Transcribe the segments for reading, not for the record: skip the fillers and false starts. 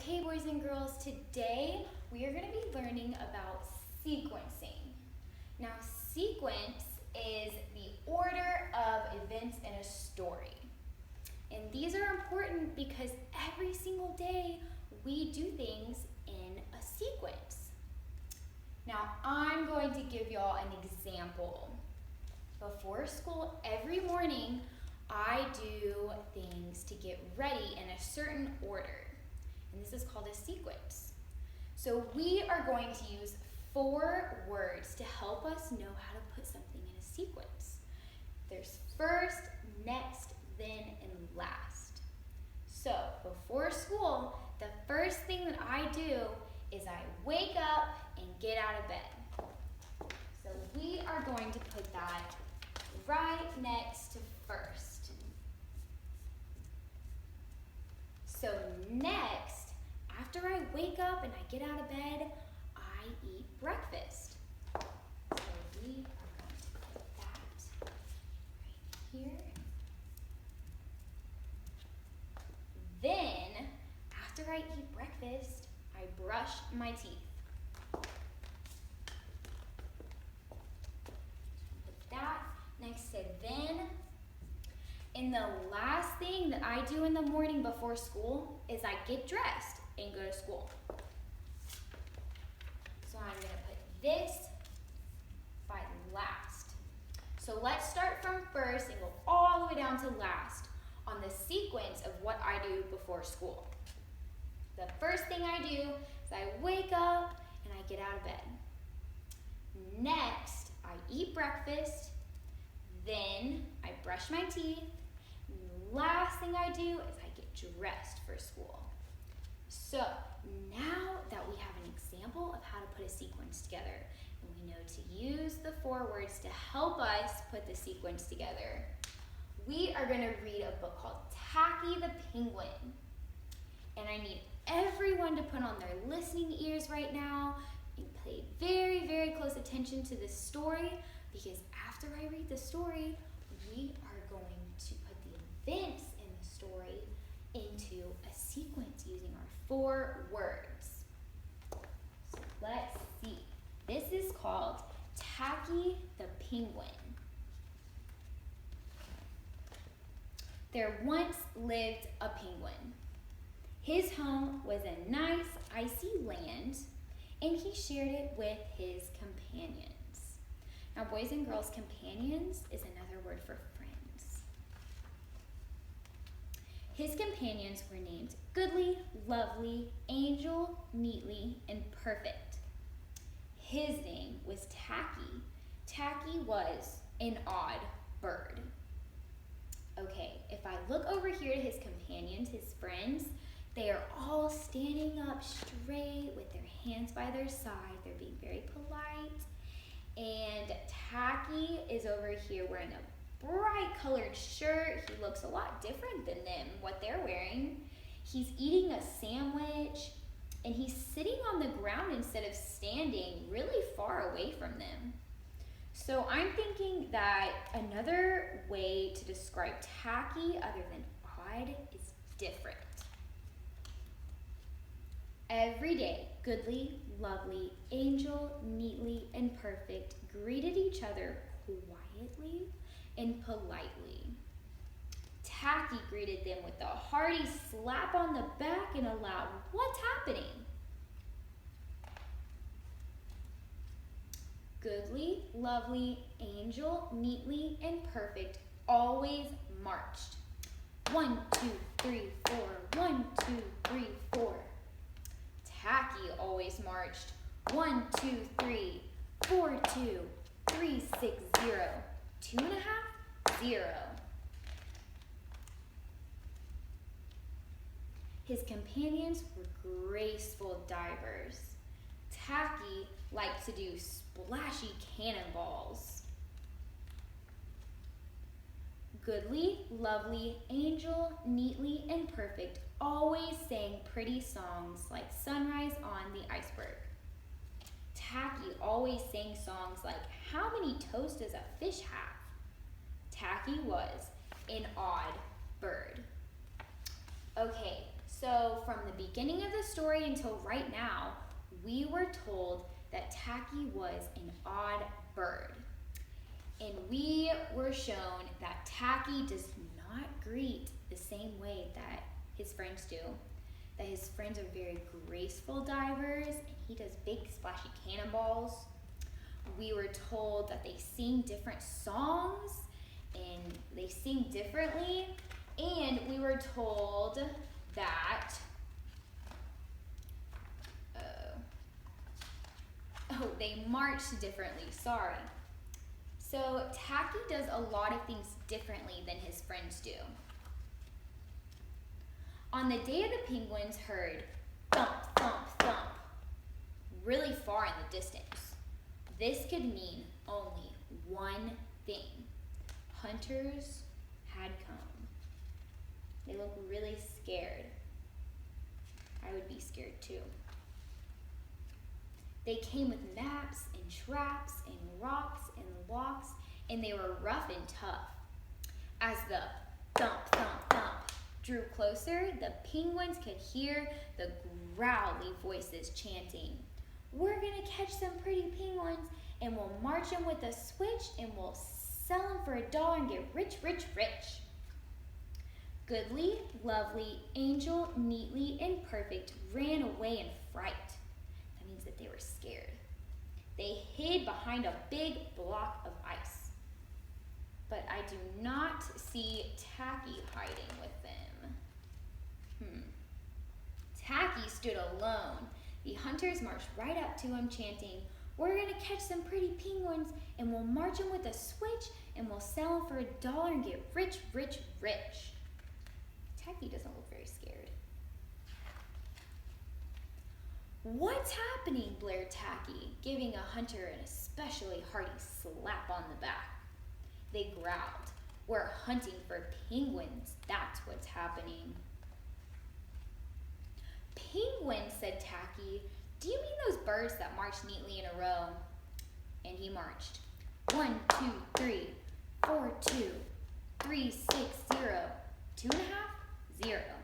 Okay, boys and girls, today we are going to be learning about sequencing. Now, sequence is the order of events in a story. And these are important because every single day we do things in a sequence. Now, I'm going to give y'all an example. Before school, every morning, I do things to get ready in a certain order. And this is called a sequence. So we are going to use 4 words to help us know how to put something in a sequence. There's first, next, then, and last. So before school, the first thing that I do is I wake up and get out of bed. So we are going to put that right next to first. So next, after I wake up and I get out of bed, I eat breakfast. So we are going to put that right here. Then, after I eat breakfast, I brush my teeth. Put that next to then. And the last thing that I do in the morning before school is I get dressed and go to school. So I'm going to put this by last. So let's start from first and go all the way down to last on the sequence of what I do before school. The first thing I do is I wake up and I get out of bed. Next, I eat breakfast. Then I brush my teeth. Last thing I do is I get dressed for school. So now that we have an example of how to put a sequence together, and we know to use the 4 words to help us put the sequence together, we are going to read a book called Tacky the Penguin. And I need everyone to put on their listening ears right now and pay very, very close attention to this story, because after I read the story, we are going to put the events in the story into a sequence using our 4 words. So let's see. This is called Tacky the Penguin. There once lived a penguin. His home was a nice, icy land, and he shared it with his companions. Now, boys and girls, companions is another word for friends. His companions were named Goodly, Lovely, Angel, Neatly, and Perfect. His name was Tacky. Tacky was an odd bird. Okay, if I look over here to his companions, his friends, they are all standing up straight with their hands by their side. They're being very polite. And Tacky is over here wearing a bright colored shirt. He looks a lot different than them, what they're wearing. He's eating a sandwich, and he's sitting on the ground instead of standing really far away from them. So I'm thinking that another way to describe Tacky other than odd is different. Every day, Goodly, Lovely, Angel, Neatly, and Perfect greeted each other quietly and politely. Tacky greeted them with a hearty slap on the back and a loud, "What's happening?" Goodly, Lovely, Angel, Neatly, and Perfect always marched. 1, 2, 3, 4, 1, 2, 3, 4. Tacky always marched. 1, 2, 3, 4, 2, 3, 6, 0, 2.5, 0. His companions were graceful divers. Tacky liked to do splashy cannonballs. Goodly, Lovely, Angel, Neatly, and Perfect always sang pretty songs like Sunrise on the Iceberg. Tacky always sang songs like, "How many toes does a fish have?" Tacky was an odd bird. Okay, so So from the beginning of the story until right now, we were told that Tacky was an odd bird. And we were shown that Tacky does not greet the same way that his friends do. That his friends are very graceful divers, and he does big splashy cannonballs. We were told that they sing different songs, and they sing differently. And we were told that, they march differently, sorry. So Tacky does a lot of things differently than his friends do. On the day the penguins heard thump, thump, thump, really far in the distance, this could mean only one thing. Hunters had come. They look really scared. I would be scared too. They came with maps and traps and rocks and locks, and they were rough and tough. As the thump, thump, thump drew closer, the penguins could hear the growly voices chanting, "We're gonna catch some pretty penguins, and we'll march them with a switch, and we'll sell them for $1 and get rich, rich, rich." Goodly, Lovely, Angel, Neatly, and Perfect ran away in fright. That means that they were scared. They hid behind a big block of ice. But I do not see Tacky hiding with them. Tacky stood alone. The hunters marched right up to him, chanting, "We're gonna catch some pretty penguins, and we'll march them with a switch, and we'll sell them for $1 and get rich, rich, rich." Tacky doesn't look very scared. "What's happening?" blared Tacky, giving a hunter an especially hearty slap on the back. They growled, "We're hunting for penguins, that's what's happening." "Penguins," said Tacky. "Do you mean those birds that march neatly in a row?" And he marched. 1, 2, 3, 4, 2, 3, 6, 0, 2.5, 0.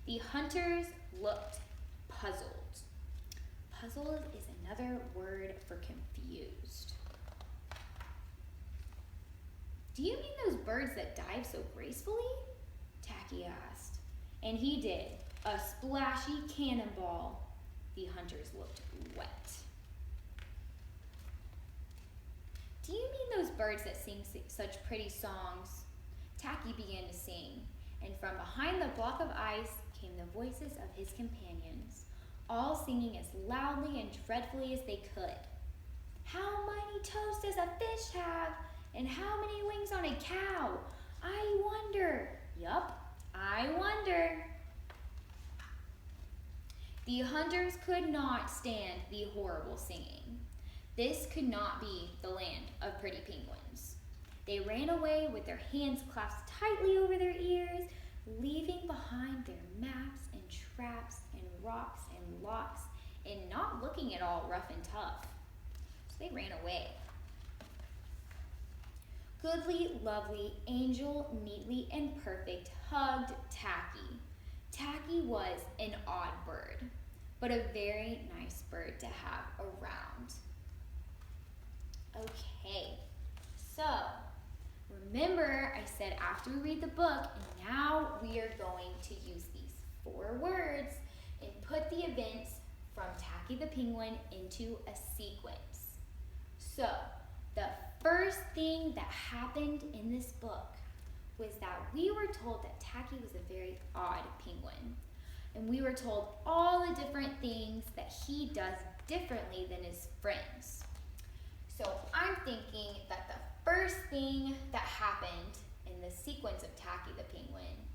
The hunters looked puzzled. Puzzled is another word for confused. "Do you mean those birds that dive so gracefully?" Tacky asked. And he did. A splashy cannonball. The hunters looked wet. "Do you mean those birds that sing such pretty songs?" Tacky began to sing, and from behind the block of ice came the voices of his companions, all singing as loudly and dreadfully as they could. "How many toes does a fish have? And how many wings on a cow? I wonder." "Yup, I wonder." The hunters could not stand the horrible singing. This could not be the land of pretty penguins. They ran away with their hands clasped tightly over their ears, leaving behind their maps and traps and rocks and locks, and not looking at all rough and tough. So they ran away. Goodly, Lovely, Angel, Neatly, and Perfect hugged Tacky. Tacky was an odd bird, but a very nice bird to have around. Okay, so remember I said after we read the book, and now we are going to use these 4 words and put the events from Tacky the Penguin into a sequence. So, the first thing that happened in this book was that we were told that Tacky was a very odd penguin. And we were told all the different things that he does differently than his friends. So I'm thinking that the first thing that happened in the sequence of Tacky the Penguin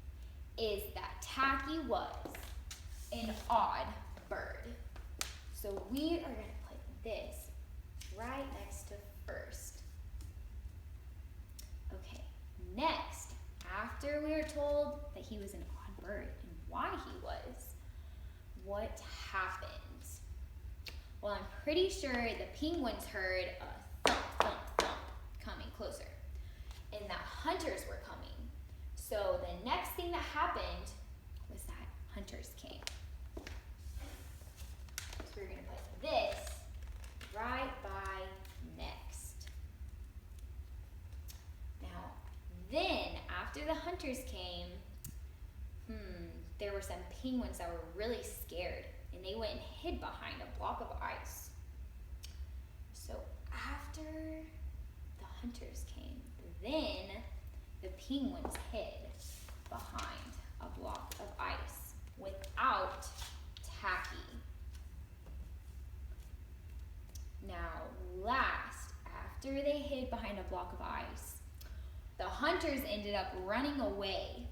is that Tacky was an odd bird. So we are going to put this right next to first. Okay, next, after we were told that he was an odd bird and why he was, what happened? Well, I'm pretty sure the penguins heard a thump, thump, thump coming closer, and that hunters were coming. So the next thing that happened was that hunters after the hunters came, there were some penguins that were really scared, and they went and hid behind a block of ice. So after the hunters came, then the penguins hid behind a block of ice without Tacky. Now, after they hid behind a block of ice, the hunters ended up running away.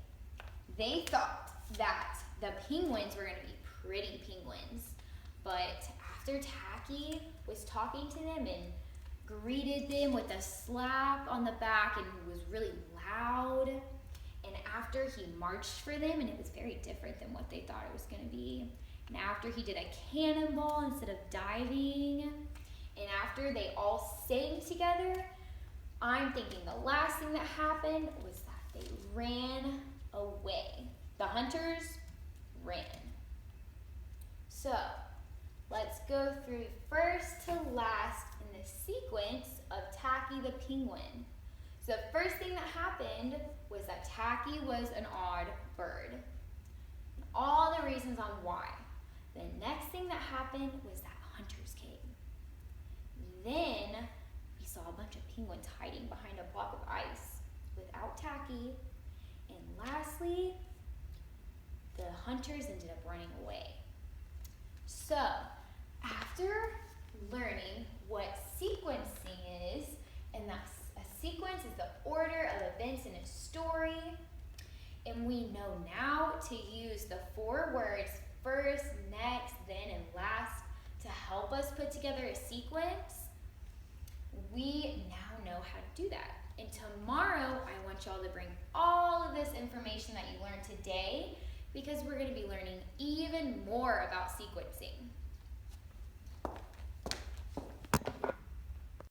They thought that the penguins were going to be pretty penguins, but after Tacky was talking to them and greeted them with a slap on the back and was really loud, and after he marched for them, and it was very different than what they thought it was going to be, and after he did a cannonball instead of diving, and after they all sang together, I'm thinking the last thing that happened was that they ran away. The hunters ran. So, let's go through first to last in the sequence of Tacky the penguin. So the first thing that happened was that Tacky was an odd bird. And all the reasons on why. The next thing that happened was that hunters came. Then we saw a bunch of penguins hiding behind a block of ice without Tacky. And lastly, the hunters ended up running away. So, after learning what sequencing is, and that a sequence is the order of events in a story, and we know now to use the 4 words first, next, then, and last to help us put together a sequence, we now know how to do that. And tomorrow, I want y'all to bring all of this information that you learned today, because we're going to be learning even more about sequencing.